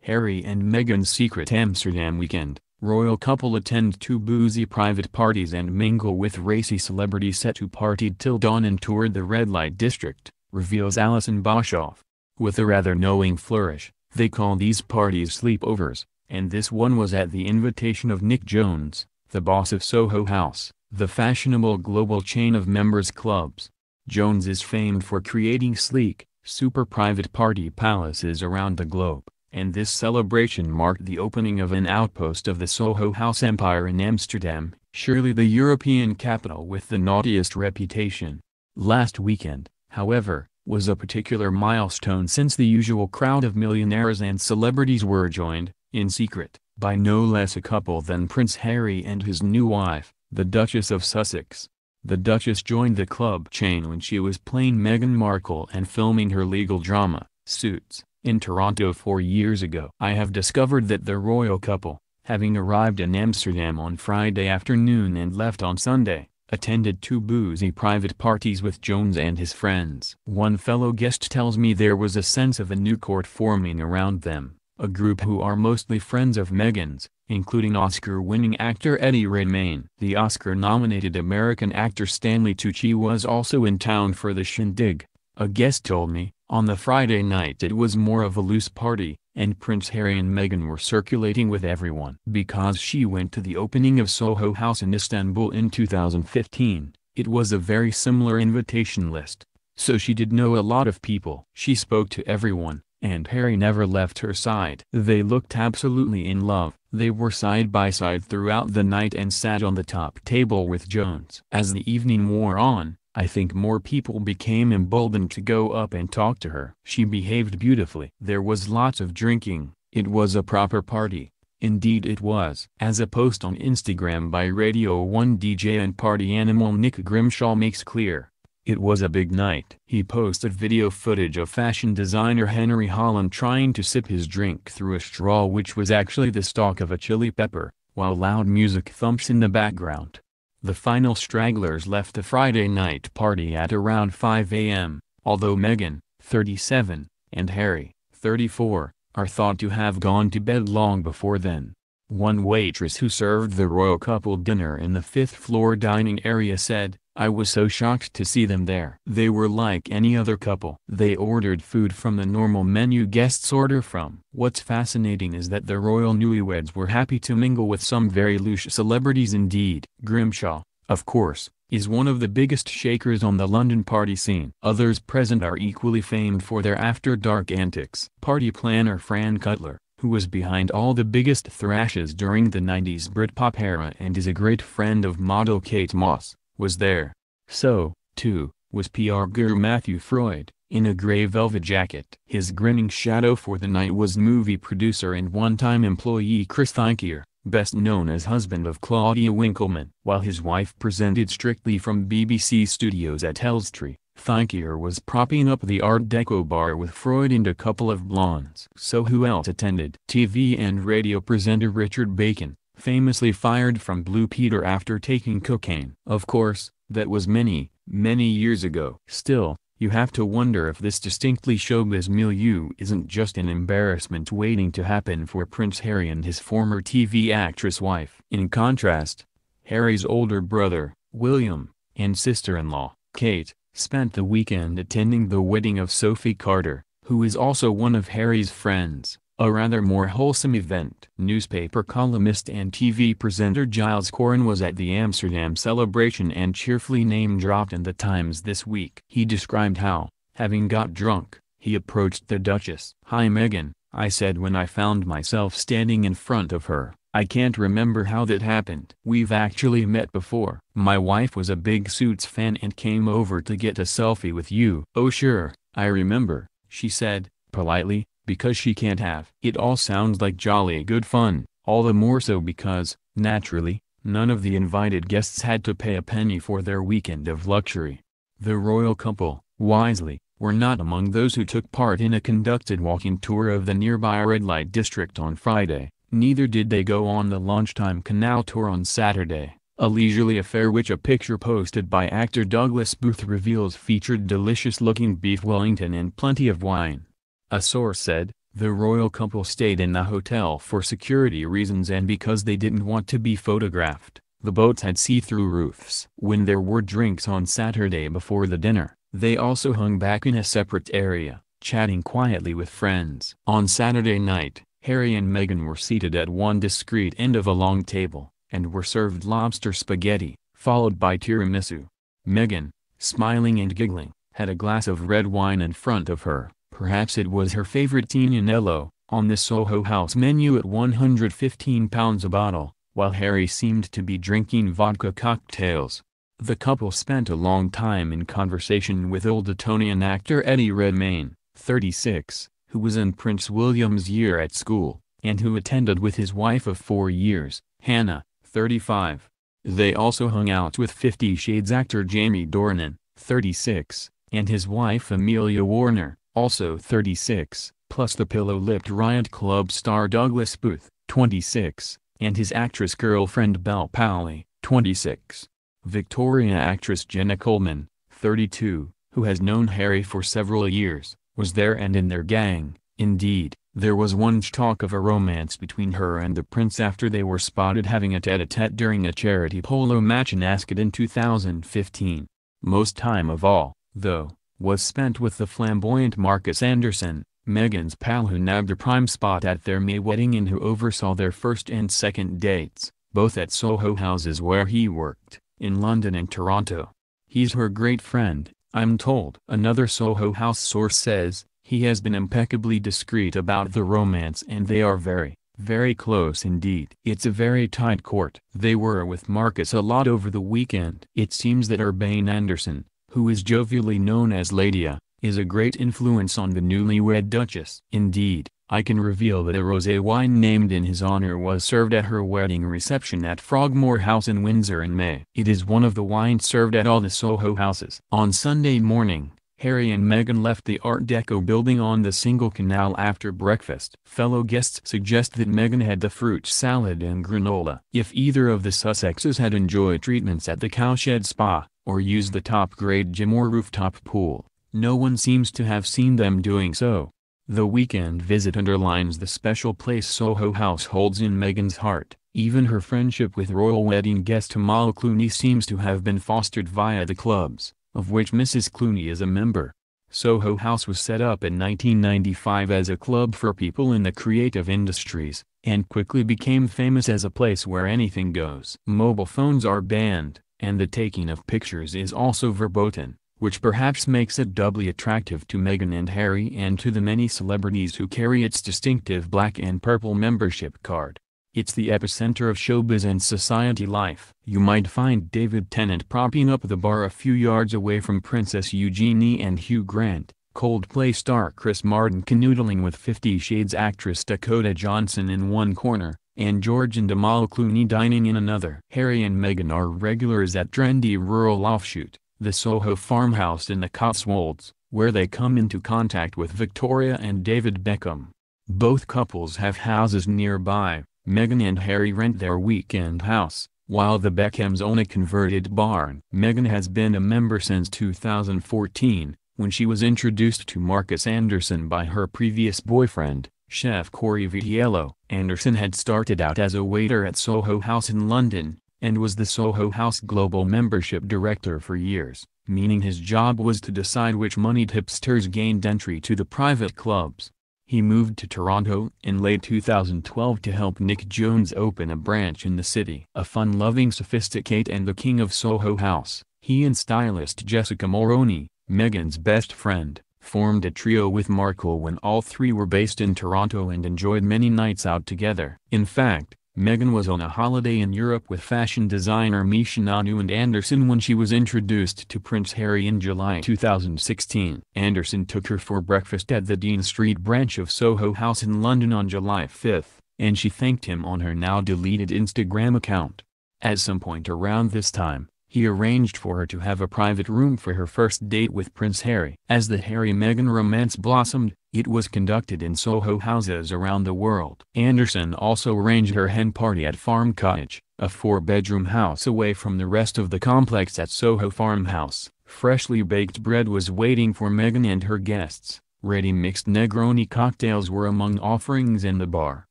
Harry and Meghan's secret Amsterdam weekend. Royal couple attend two boozy private parties and mingle with racy celebrities set to party till dawn and toured the red light district, reveals Alison Boshoff. With a rather knowing flourish, they call these parties sleepovers, and this one was at the invitation of Nick Jones, the boss of Soho House, the fashionable global chain of members clubs. Jones is famed for creating sleek, super private party palaces around the globe, and this celebration marked the opening of an outpost of the Soho House empire in Amsterdam, surely the European capital with the naughtiest reputation. Last weekend, however, was a particular milestone since the usual crowd of millionaires and celebrities were joined, in secret, by no less a couple than Prince Harry and his new wife, the Duchess of Sussex. The Duchess joined the club chain when she was playing Meghan Markle and filming her legal drama, Suits, in Toronto 4 years ago. I have discovered that the royal couple, having arrived in Amsterdam on Friday afternoon and left on Sunday, attended two boozy private parties with Jones and his friends. One fellow guest tells me there was a sense of a new court forming around them, a group who are mostly friends of Meghan's, including Oscar-winning actor Eddie Redmayne. The Oscar-nominated American actor Stanley Tucci was also in town for the shindig. A guest told me, on the Friday night it was more of a loose party, and Prince Harry and Meghan were circulating with everyone. Because she went to the opening of Soho House in Istanbul in 2015, it was a very similar invitation list, so she did know a lot of people. She spoke to everyone, and Harry never left her side. They looked absolutely in love. They were side by side throughout the night and sat on the top table with Jones. As the evening wore on, I think more people became emboldened to go up and talk to her. She behaved beautifully. There was lots of drinking. It was a proper party. Indeed it was. As a post on Instagram by Radio 1 DJ and party animal Nick Grimshaw makes clear, it was a big night. He posted video footage of fashion designer Henry Holland trying to sip his drink through a straw which was actually the stalk of a chili pepper, while loud music thumps in the background. The final stragglers left the Friday night party at around 5 a.m., although Meghan, 37, and Harry, 34, are thought to have gone to bed long before then. One waitress who served the royal couple dinner in the fifth-floor dining area said, "I was so shocked to see them there. They were like any other couple. They ordered food from the normal menu guests order from." What's fascinating is that the royal newlyweds were happy to mingle with some very louche celebrities indeed. Grimshaw, of course, is one of the biggest shakers on the London party scene. Others present are equally famed for their after-dark antics. Party planner Fran Cutler, who was behind all the biggest thrashes during the 90s Britpop era and is a great friend of model Kate Moss, was there. So, too, was PR guru Matthew Freud, in a grey velvet jacket. His grinning shadow for the night was movie producer and one-time employee Chris Thakier, best known as husband of Claudia Winkleman. While his wife presented strictly from BBC studios at Elstree, Thakier was propping up the Art Deco bar with Freud and a couple of blondes. So who else attended? TV and radio presenter Richard Bacon, famously fired from Blue Peter after taking cocaine. Of course, that was many, many years ago. Still, you have to wonder if this distinctly showbiz milieu isn't just an embarrassment waiting to happen for Prince Harry and his former TV actress wife. In contrast, Harry's older brother, William, and sister-in-law, Kate, spent the weekend attending the wedding of Sophie Carter, who is also one of Harry's friends, a rather more wholesome event. Newspaper columnist and TV presenter Giles Corrin was at the Amsterdam celebration and cheerfully name-dropped in the Times this week. He described how, having got drunk, he approached the Duchess. "Hi Meghan," I said when I found myself standing in front of her. "I can't remember how that happened. We've actually met before. My wife was a big Suits fan and came over to get a selfie with you." "Oh sure, I remember," she said, politely, because she can't have. It all sounds like jolly good fun, all the more so because, naturally, none of the invited guests had to pay a penny for their weekend of luxury. The royal couple, wisely, were not among those who took part in a conducted walking tour of the nearby red light district on Friday. Neither did they go on the lunchtime canal tour on Saturday, a leisurely affair which a picture posted by actor Douglas Booth reveals featured delicious-looking beef Wellington and plenty of wine. A source said, The royal couple stayed in the hotel for security reasons and because they didn't want to be photographed. The boats had see-through roofs. When there were drinks on Saturday before the dinner, they also hung back in a separate area, chatting quietly with friends. On Saturday night, Harry and Meghan were seated at one discreet end of a long table, and were served lobster spaghetti, followed by tiramisu. Meghan, smiling and giggling, had a glass of red wine in front of her. Perhaps it was her favorite Tignanello, on the Soho House menu at £115 a bottle, while Harry seemed to be drinking vodka cocktails. The couple spent a long time in conversation with old Etonian actor Eddie Redmayne, 36, who was in Prince William's year at school, and who attended with his wife of 4 years, Hannah, 35. They also hung out with 50 Shades actor Jamie Dornan, 36, and his wife Amelia Warner, also 36, plus the pillow-lipped Riot Club star Douglas Booth, 26, and his actress girlfriend Belle Powley, 26. Victoria actress Jenna Coleman, 32, who has known Harry for several years, was there and in their gang. Indeed, there was once talk of a romance between her and the prince after they were spotted having a tete-a-tete during a charity polo match in Ascot in 2015. Most time of all, though, was spent with the flamboyant Marcus Anderson, Meghan's pal who nabbed a prime spot at their May wedding and who oversaw their first and second dates, both at Soho houses where he worked, in London and Toronto. He's her great friend, I'm told. Another Soho House source says, he has been impeccably discreet about the romance and they are very, very close indeed. It's a very tight court. They were with Marcus a lot over the weekend. It seems that Urbane Anderson, who is jovially known as Ladia, is a great influence on the newlywed Duchess. Indeed, I can reveal that a rosé wine named in his honor was served at her wedding reception at Frogmore House in Windsor in May. It is one of the wines served at all the Soho houses. On Sunday morning, Harry and Meghan left the Art Deco building on the single canal after breakfast. Fellow guests suggest that Meghan had the fruit salad and granola. If either of the Sussexes had enjoyed treatments at the Cowshed Spa, or used the top-grade gym or rooftop pool, no one seems to have seen them doing so. The weekend visit underlines the special place Soho House holds in Meghan's heart. Even her friendship with royal wedding guest Amal Clooney seems to have been fostered via the clubs, of which Mrs. Clooney is a member. Soho House was set up in 1995 as a club for people in the creative industries, and quickly became famous as a place where anything goes. Mobile phones are banned, and the taking of pictures is also verboten, which perhaps makes it doubly attractive to Meghan and Harry and to the many celebrities who carry its distinctive black and purple membership card. It's the epicenter of showbiz and society life. You might find David Tennant propping up the bar a few yards away from Princess Eugenie and Hugh Grant, Coldplay star Chris Martin canoodling with 50 Shades actress Dakota Johnson in one corner, and George and Amal Clooney dining in another. Harry and Meghan are regulars at trendy rural offshoot, the Soho farmhouse in the Cotswolds, where they come into contact with Victoria and David Beckham. Both couples have houses nearby. Meghan and Harry rent their weekend house, while the Beckhams own a converted barn. Meghan has been a member since 2014, when she was introduced to Marcus Anderson by her previous boyfriend, chef Corey Vitiello. Anderson had started out as a waiter at Soho House in London, and was the Soho House Global Membership Director for years, meaning his job was to decide which moneyed hipsters gained entry to the private clubs. He moved to Toronto in late 2012 to help Nick Jonas open a branch in the city. A fun-loving sophisticate and the king of Soho House, he and stylist Jessica Mulroney, Meghan's best friend, formed a trio with Markle when all three were based in Toronto and enjoyed many nights out together. In fact, Meghan was on a holiday in Europe with fashion designer Misha Nadu and Anderson when she was introduced to Prince Harry in July 2016. Anderson took her for breakfast at the Dean Street branch of Soho House in London on July 5, and she thanked him on her now-deleted Instagram account. At some point around this time, he arranged for her to have a private room for her first date with Prince Harry. As the Harry-Meghan romance blossomed, it was conducted in Soho houses around the world. Anderson also arranged her hen party at Farm Cottage, a 4-bedroom house away from the rest of the complex at Soho Farmhouse. Freshly baked bread was waiting for Meghan and her guests, Ready mixed Negroni cocktails were among offerings in the bar,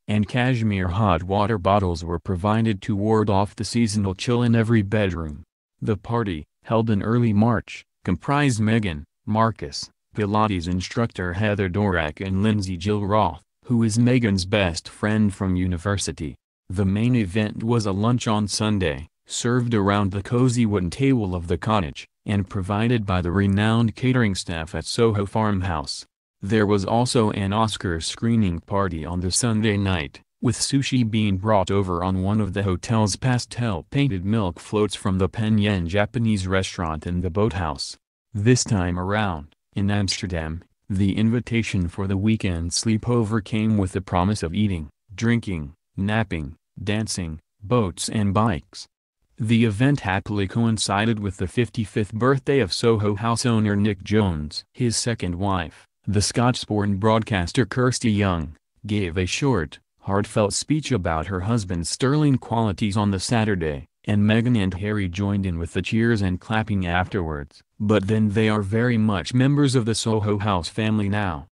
and cashmere hot water bottles were provided to ward off the seasonal chill in every bedroom. The party, held in early March, comprised Meghan, Marcus, Pilates instructor Heather Dvorak and Lindsay Jill Roth, who is Meghan's best friend from university. The main event was a lunch on Sunday, served around the cozy wooden table of the cottage, and provided by the renowned catering staff at Soho Farmhouse. There was also an Oscar screening party on the Sunday night, with sushi being brought over on one of the hotel's pastel-painted milk floats from the Penyen Japanese restaurant in the boathouse. This time around, in Amsterdam, the invitation for the weekend sleepover came with the promise of eating, drinking, napping, dancing, boats and bikes. The event happily coincided with the 55th birthday of Soho House owner Nick Jones. His second wife, the Scots-born broadcaster Kirsty Young, gave a short, heartfelt speech about her husband's sterling qualities on the Saturday, and Meghan and Harry joined in with the cheers and clapping afterwards. But then they are very much members of the Soho House family now.